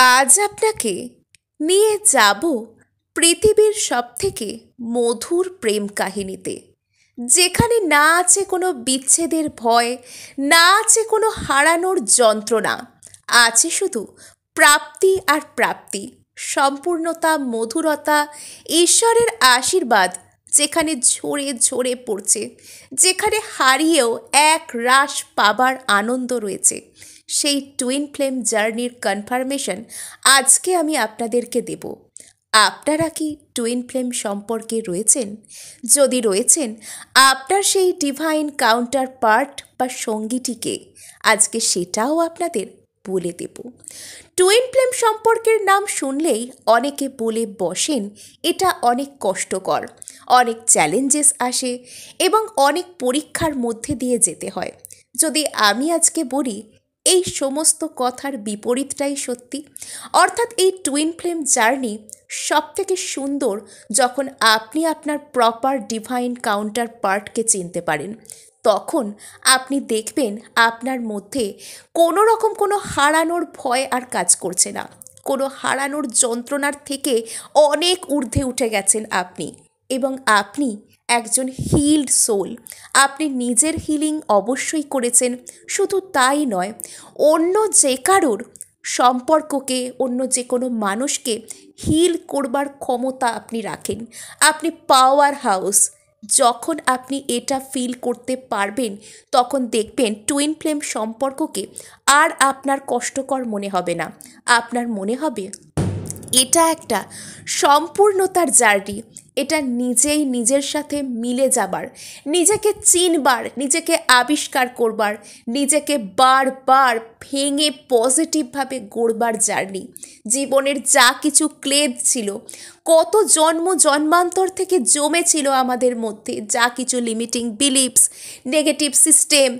আজ আপনাকে নিয়ে যাব পৃথিবীর সবথেকে মধুর প্রেম কাহিনীতে, যেখানে না আছে কোনো বিচ্ছেদের ভয়, না আছে কোনো হারানোর যন্ত্রণা, আছে শুধু প্রাপ্তি আর প্রাপ্তি, সম্পূর্ণতা, মধুরতা, ঈশ্বরের আশীর্বাদ যেখানে ঝরে ঝরে পড়ছে, যেখানে হারিয়েও এক রাশ পাবার আনন্দ রয়েছে। সেই টুইন ফ্লেম জার্নির কনফার্মেশন আজকে আমি আপনাদেরকে দেব। আপনারা কি টুইন ফ্লেম সম্পর্কে রয়েছেন? যদি রয়েছেন, আপনার সেই ডিভাইন কাউন্টার পার্ট বা সঙ্গীটিকে আজকে সেটাও আপনাদের বলে দেব। টুইন ফ্লেম সম্পর্কের নাম শুনলেই অনেকে বলে বসেন এটা অনেক কষ্টকর, অনেক চ্যালেঞ্জেস আসে এবং অনেক পরীক্ষার মধ্যে দিয়ে যেতে হয়। যদি আমি আজকে বলি এই সমস্ত কথার বিপরীতটাই সত্যি, অর্থাৎ এই টুইন ফ্লেম জার্নি সবথেকে সুন্দর যখন আপনি আপনার প্রপার ডিভাইন কাউন্টার পার্টকে চিনতে পারেন। তখন আপনি দেখবেন আপনার মধ্যে কোনো রকম কোনো হারানোর ভয় আর কাজ করছে না, কোনো হারানোর যন্ত্রণার থেকে অনেক ঊর্ধ্বে উঠে গেছেন আপনি, এবং আপনি একজন হিলড সোল। আপনি নিজের হিলিং অবশ্যই করেছেন, শুধু তাই নয়, অন্য যে কারোর সম্পর্ককে, অন্য যে কোনো মানুষকে হিল করবার ক্ষমতা আপনি রাখেন। আপনি পাওয়ার হাউস। যখন আপনি এটা ফিল করতে পারবেন, তখন দেখবেন টুইন ফ্লেম সম্পর্ককে আর আপনার কষ্টকর মনে হবে না। আপনার মনে হবে এটা একটা সম্পূর্ণতার জার্নি। এটা নিজেই নিজের সাথে মিলে যাবার, নিজেকে চিনবার, নিজেকে আবিষ্কার করবার, নিজেকে বারবার ভেঙে পজিটিভভাবে গড়বার জার্নি। জীবনের যা কিছু ক্লেদ ছিল, কত জন্ম জন্মান্তর থেকে জমেছিল আমাদের মধ্যে, যা কিছু লিমিটিং বিলিফস, নেগেটিভ সিস্টেম,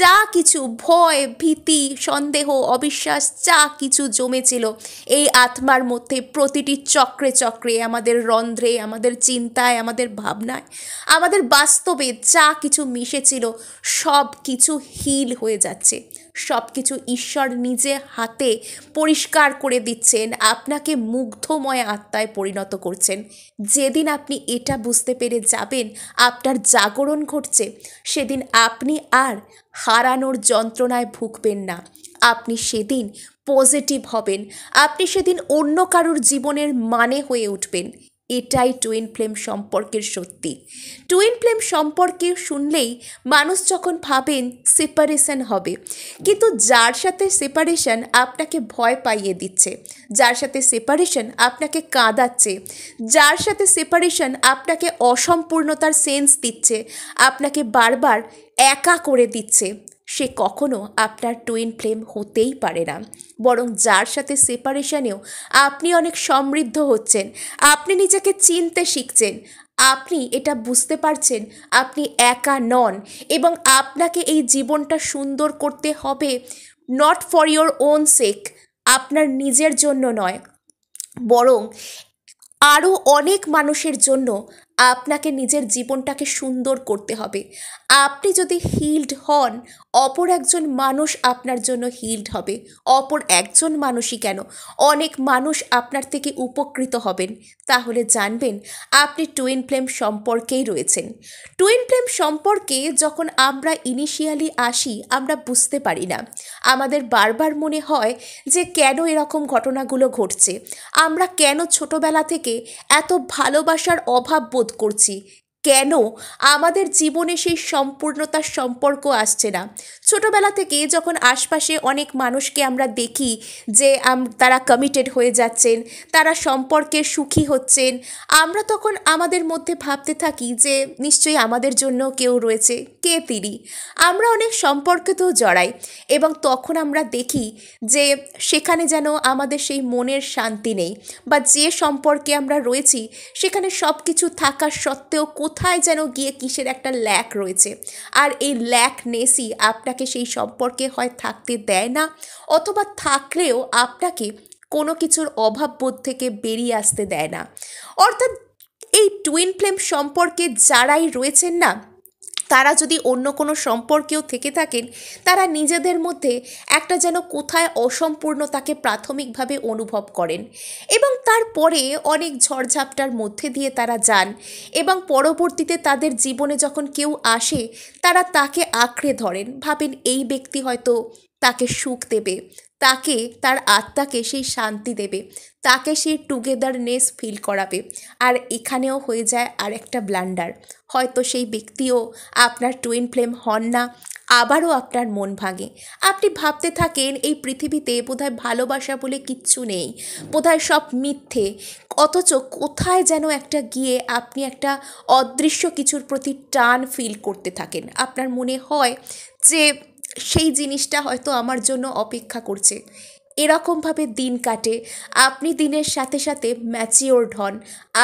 যা কিছু ভয়, ভীতি, সন্দেহ, অবিশ্বাস, যা কিছু জমেছিল এই আত্মার মধ্যে, প্রতিটি চক্রে চক্রে, আমাদের রন্ধ্রে, আমাদের চিন্তায়, আমাদের ভাবনায়, আমাদের বাস্তবে যা কিছু মিশেছিল, সব কিছু হিল হয়ে যাচ্ছে। সব কিছু ঈশ্বর নিজে হাতে পরিষ্কার করে দিচ্ছেন, আপনাকে মুগ্ধময় আত্মায় পরিণত করছেন। যেদিন আপনি এটা বুঝতে পেরে যাবেন আপনার জাগরণ ঘটছে, সেদিন আপনি আর হারানোর যন্ত্রণায় ভুগবেন না। আপনি সেদিন পজিটিভ হবেন, আপনি সেদিন অন্য কারোর জীবনের মানে হয়ে উঠবেন। এটাই টুইন ফ্লেম সম্পর্কের সত্যি। টুইন ফ্লেম সম্পর্কে শুনলেই মানুষ যখন ভাবেন সেপারেশন হবে, কিন্তু যার সাথে সেপারেশন আপনাকে ভয় পাইয়ে দিচ্ছে, যার সাথে সেপারেশন আপনাকে কাঁদাচ্ছে, যার সাথে সেপারেশন আপনাকে অসম্পূর্ণতার সেন্স দিচ্ছে, আপনাকে বারবার একা করে দিচ্ছে, সে কখনো আপনার টুইন ফ্লেম হতেই পারে না। বরং যার সাথে সেপারেশনেও আপনি অনেক সমৃদ্ধ হচ্ছেন, আপনি নিজেকে চিনতে শিখছেন, আপনি এটা বুঝতে পারছেন আপনি একা নন, এবং আপনাকে এই জীবনটা সুন্দর করতে হবে নট ফর ইয়োর ওন সেক, আপনার নিজের জন্য নয়, বরং আরও অনেক মানুষের জন্য আপনাকে নিজের জীবনটাকে সুন্দর করতে হবে। আপনি যদি হিলড হন, অপর একজন মানুষ আপনার জন্য হিলড হবে। অপর একজন মানুষই কেন, অনেক মানুষ আপনার থেকে উপকৃত হবেন। তাহলে জানবেন আপনি টুইন ফ্লেম সম্পর্কেই রয়েছেন। টুইন ফ্লেম সম্পর্কে যখন আমরা ইনিশিয়ালি আসি, আমরা বুঝতে পারি না। আমাদের বারবার মনে হয় যে কেন এরকম ঘটনাগুলো ঘটছে, আমরা কেন ছোটবেলা থেকে এত ভালোবাসার অভাব বোধ করছি, কেন আমাদের জীবনে সেই সম্পূর্ণতার সম্পর্ক আসছে না। ছোটবেলা থেকে যখন আশপাশে অনেক মানুষকে আমরা দেখি যে তারা কমিটেড হয়ে যাচ্ছেন, তারা সম্পর্কে সুখী হচ্ছেন, আমরা তখন আমাদের মধ্যে ভাবতে থাকি যে নিশ্চয়ই আমাদের জন্য কেউ রয়েছে, কে তিনি। আমরা অনেক সম্পর্কেতেও জড়াই, এবং তখন আমরা দেখি যে সেখানে যেন আমাদের সেই মনের শান্তি নেই, বা যে সম্পর্কে আমরা রয়েছি সেখানে সব কিছু থাকা সত্ত্বেও কোথায় যেন গিয়ে কিসের একটা ল্যাক রয়েছে। আর এই ল্যাকনেসই আপনাকে সেই সম্পর্কে হয় থাকতে দেয় না, অথবা থাকলেও আপনাকে কোনো কিছুর অভাববোধ থেকে বেরিয়ে আসতে দেয় না। অর্থাৎ এই টুইন ফ্লেম সম্পর্কে যারাই রয়েছেন না, তারা যদি অন্য কোনো সম্পর্কেও থেকে থাকেন, তারা নিজেদের মধ্যে একটা যেন কোথায় অসম্পূর্ণতাকে প্রাথমিকভাবে অনুভব করেন এবং তারপরে অনেক ঝড়ঝাপটার মধ্যে দিয়ে তারা যান এবং পরবর্তীতে তাদের জীবনে যখন কেউ আসে তারা তাকে আঁকড়ে ধরেন, ভাবেন এই ব্যক্তি হয়তো তাকে সুখ দেবে, তাকে তার আত্মাকে সেই শান্তি দেবে, তাকে সেই টুগেদারনেস ফিল করাবে। আর এখানেও হয়ে যায় আর একটা ব্লান্ডার, হয়তো সেই ব্যক্তিও আপনার টুইন ফ্লেম হন না, আবারও আপনার মন ভাঙে। আপনি ভাবতে থাকেন এই পৃথিবীতে বোধহয় ভালোবাসা বলে কিচ্ছু নেই, বোধহয় সব মিথ্যে, অথচ কোথায় যেন একটা গিয়ে আপনি একটা অদৃশ্য কিছুর প্রতি টান ফিল করতে থাকেন। আপনার মনে হয় যে সেই জিনিসটা হয়তো আমার জন্য অপেক্ষা করছে। এরকমভাবে দিন কাটে, আপনি দিনের সাথে সাথে ম্যাচিওরড হন।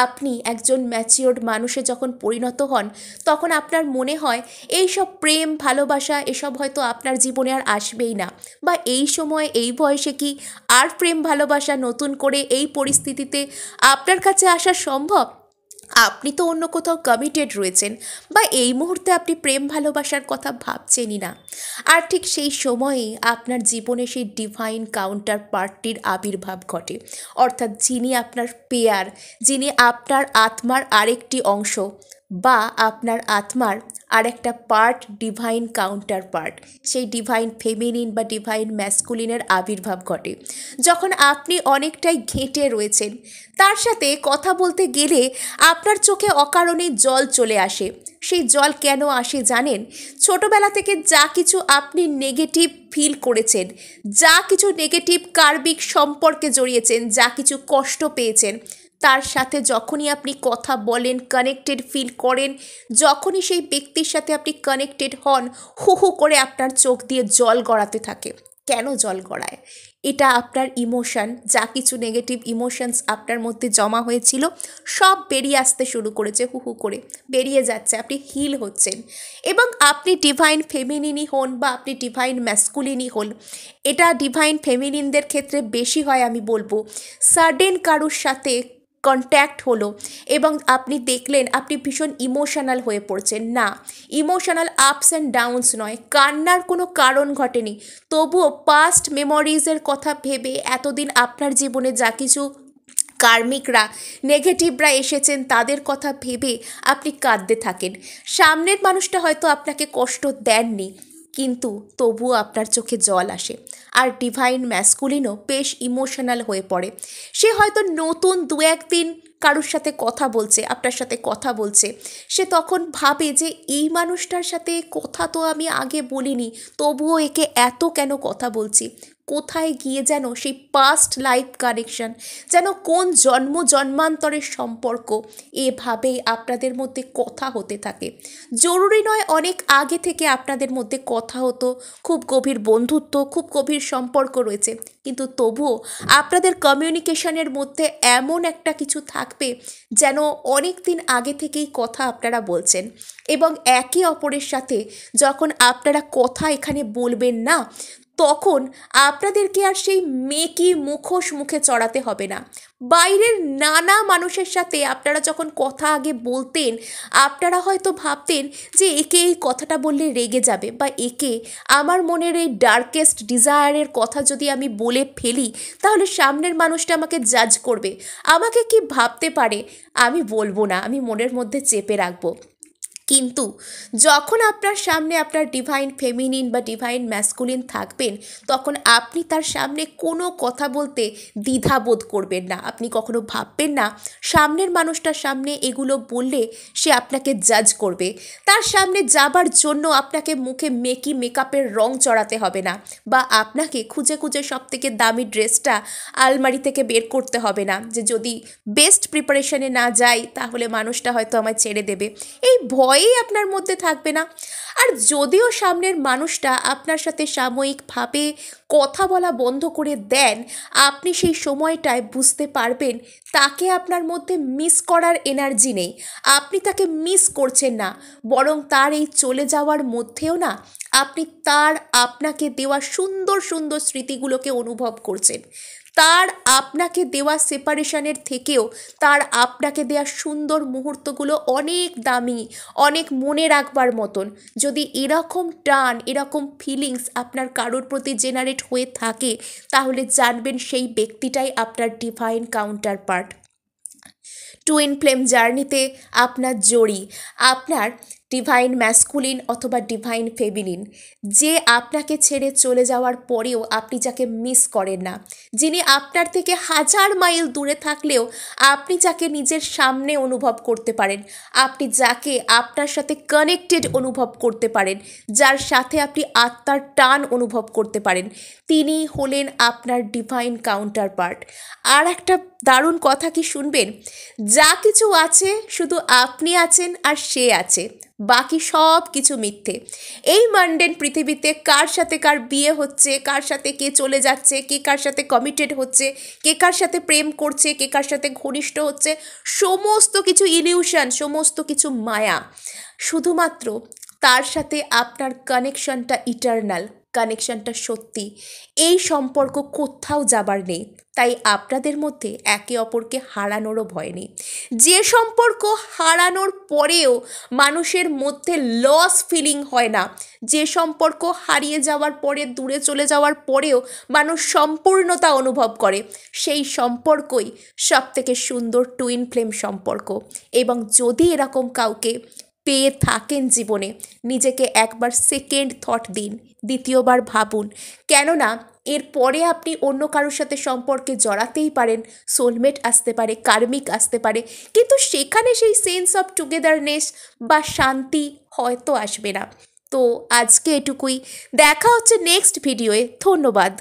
আপনি একজন ম্যাচিওরড মানুষে যখন পরিণত হন তখন আপনার মনে হয় এই সব প্রেম ভালোবাসা এসব হয়তো আপনার জীবনে আর আসবেই না, বা এই সময় এই বয়সে কি আর প্রেম ভালোবাসা নতুন করে এই পরিস্থিতিতে আপনার কাছে আসা সম্ভব? আপনি তো অন্য কোথাও কমিটেড রয়েছেন, বা এই মুহূর্তে আপনি প্রেম ভালোবাসার কথা ভাবছেনই না। আর ঠিক সেই সময়েই আপনার জীবনে সেই ডিভাইন কাউন্টার পার্টটির আবির্ভাব ঘটে, অর্থাৎ যিনি আপনার পেয়ার, যিনি আপনার আত্মার আরেকটি অংশ, বা আপনার আত্মার আরেকটা পার্ট, ডিভাইন কাউন্টার পার্ট, সেই ডিভাইন ফেমিনিন বা ডিভাইন ম্যাসকুলিনের আবির্ভাব ঘটে। যখন আপনি অনেকটাই ঘেঁটে রয়েছেন, তার সাথে কথা বলতে গেলে আপনার চোখে অকারণেই জল চলে আসে। সেই জল কেন আসে জানেন? ছোটবেলা থেকে যা কিছু আপনি নেগেটিভ ফিল করেছেন, যা কিছু নেগেটিভ কার্মিক সম্পর্কে জড়িয়েছেন, যা কিছু কষ্ট পেয়েছেন, তার সাথে যখনই আপনি কথা বলেন, কানেক্টেড ফিল করেন, যখনই সেই ব্যক্তির সাথে আপনি কানেক্টেড হন, হু হু করে আপনার চোখ দিয়ে জল গড়াতে থাকে। কেন জল গড়ায়? এটা আপনার ইমোশন, যা কিছু নেগেটিভ ইমোশনস আপনার মধ্যে জমা হয়েছিল সব বেরিয়ে আসতে শুরু করেছে, হু হু করে বেরিয়ে যাচ্ছে, আপনি হিল হচ্ছেন। এবং আপনি ডিভাইন ফেমিনিনই হন বা আপনি ডিভাইন ম্যাসকুলিনই হন, এটা ডিভাইন ফেমিনিনদের ক্ষেত্রে বেশি হয় আমি বলবো। সাডেন কারোর সাথে কন্ট্যাক্ট হলো এবং আপনি দেখলেন আপনি ভীষণ ইমোশনাল হয়ে পড়ছেন, না ইমোশনাল আপস অ্যান্ড ডাউনস নয়, কান্নার কোনো কারণ ঘটেনি, তবুও পাস্ট মেমোরিজের কথা ভেবে এতদিন আপনার জীবনে যা কিছু কার্মিকরা, নেগেটিভরা এসেছেন তাদের কথা ভেবে আপনি কাঁদতে থাকেন। সামনের মানুষটা হয়তো আপনাকে কষ্ট দেননি, কিন্তু তবুও আপনার চোখে জল আসে। আর ডিভাইন ম্যাসকুলিনও বেশ ইমোশনাল হয়ে পড়ে। সে হয়তো নতুন দু একদিন কারোর সাথে কথা বলছে, আপনার সাথে কথা বলছে, সে তখন ভাবে যে এই মানুষটার সাথে কথা তো আমি আগে বলিনি, তবুও একে এত কেন কথা বলছি। কোথায় গিয়ে যেন সেই পাস্ট লাইফ কানেকশন, যেন কোন জন্ম জন্মান্তরের সম্পর্ক, এভাবেই আপনাদের মধ্যে কথা হতে থাকে। জরুরি নয় অনেক আগে থেকে আপনাদের মধ্যে কথা হতো, খুব গভীর বন্ধুত্ব, খুব গভীর সম্পর্ক রয়েছে, কিন্তু তবুও আপনাদের কমিউনিকেশনের মধ্যে এমন একটা কিছু থাকবে যেন অনেক দিন আগে থেকেই কথা আপনারা বলছেন। এবং একে অপরের সাথে যখন আপনারা কথা এখানে বলবেন না, তখন আপনাদেরকে আর সেই মেকি মুখোশ মুখে চড়াতে হবে না। বাইরের নানা মানুষের সাথে আপনারা যখন কথা আগে বলতেন, আপনারা হয়তো ভাবতেন যে একে এই কথাটা বললে রেগে যাবে, বা একে আমার মনের এই ডার্কেস্ট ডিজায়ারের কথা যদি আমি বলে ফেলি তাহলে সামনের মানুষটা আমাকে জাজ করবে, আমাকে কি ভাবতে পারে, আমি বলবো না, আমি মনের মধ্যে চেপে রাখবো। কিন্তু যখন আপনার সামনে আপনার ডিভাইন ফেমিনিন বা ডিভাইন ম্যাসকুলিন থাকবেন, তখন আপনি তার সামনে কোনো কথা বলতে দ্বিধাবোধ করবেন না। আপনি কখনো ভাববেন না সামনের মানুষটার সামনে এগুলো বললে সে আপনাকে জাজ করবে। তার সামনে যাবার জন্য আপনাকে মুখে মেকি মেকআপের রং চড়াতে হবে না, বা আপনাকে খুঁজে খুঁজে সব থেকে দামি ড্রেসটা আলমারি থেকে বের করতে হবে না, যে যদি বেস্ট প্রিপারেশনে না যাই তাহলে মানুষটা হয়তো আমায় ছেড়ে দেবে, এই ভয়ই আপনার মধ্যে থাকবে না। আর যদিও সামনের মানুষটা আপনার সাথে সাময়িকভাবে কথা বলা বন্ধ করে দেন, আপনি সেই সময়টায় বুঝতে পারবেন তাকে আপনার মধ্যে মিস করার এনার্জি নেই, আপনি তাকে মিস করছেন না, বরং তার এই চলে যাওয়ার মধ্যেও না আপনি তার আপনাকে দেওয়া সুন্দর সুন্দর স্মৃতিগুলোকে অনুভব করছেন। তার আপনাকে দেওয়া সেপারেশনের থেকেও তার আপনাকে দেওয়া সুন্দর মুহূর্তগুলো অনেক দামি, অনেক মনে রাখবার মতন। যদি এরকম টান, এরকম ফিলিংস আপনার কারোর প্রতি জেনারেট হয়ে থাকে, তাহলে জানবেন সেই ব্যক্তিটাই আপনার divine counter part. Twin flame জার্নিতে আপনার জড়ি, আপনার ডিভাইন ম্যাসকুলিন অথবা ডিভাইন ফেমিনিন, যে আপনাকে ছেড়ে চলে যাওয়ার পরেও আপনি যাকে মিস করেন না, যিনি আপনার থেকে 1000 মাইল দূরে থাকলেও আপনি যাকে নিজের সামনে অনুভব করতে পারেন, আপনি যাকে আপনার সাথে কানেক্টেড অনুভব করতে পারেন, যার সাথে আপনি আত্মার টান অনুভব করতে পারেন, তিনি হলেন আপনার ডিভাইন কাউন্টার পার্ট। আর একটা দারুণ কথা কি শুনবেন, যা কিছু আছে শুধু আপনি আছেন আর সে আছে, বাকি সব কিছু মিথ্যে। এই মানডেন পৃথিবীতে কার সাথে কার বিয়ে হচ্ছে, কার সাথে কে চলে যাচ্ছে, কে কার সাথে কমিটেড হচ্ছে, কে কার সাথে প্রেম করছে, কে কার সাথে ঘনিষ্ঠ হচ্ছে, সমস্ত কিছু ইলিউশন, সমস্ত কিছু মায়া। শুধুমাত্র তার সাথে আপনার কানেকশনটা ইটারনাল, কানেকশনটা সত্যি। এই সম্পর্ক কোথাও যাবার নেই, তাই আপনাদের মধ্যে একে অপরকে হারানোরও ভয় নেই। যে সম্পর্ক হারানোর পরেও মানুষের মধ্যে লস ফিলিং হয় না, যে সম্পর্ক হারিয়ে যাওয়ার পরে, দূরে চলে যাওয়ার পরেও মানুষ সম্পূর্ণতা অনুভব করে, সেই সম্পর্কই সবথেকে সুন্দর টুইন ফ্লেম সম্পর্ক। এবং যদি এরকম কাউকে পেয়ে থাকেন জীবনে, নিজেকে একবার সেকেন্ড থট দিন, দ্বিতীয়বার ভাবুন, কেননা এরপরে আপনি অন্য কারোর সাথে সম্পর্কে জড়াতেই পারেন, সোলমেট আসতে পারে, কার্মিক আসতে পারে, কিন্তু সেখানে সেই সেন্স অফ টুগেদারনেস বা শান্তি হয়তো আসবে না। তো আজকে এটুকুই, দেখা হচ্ছে নেক্সট ভিডিওয়ে। ধন্যবাদ।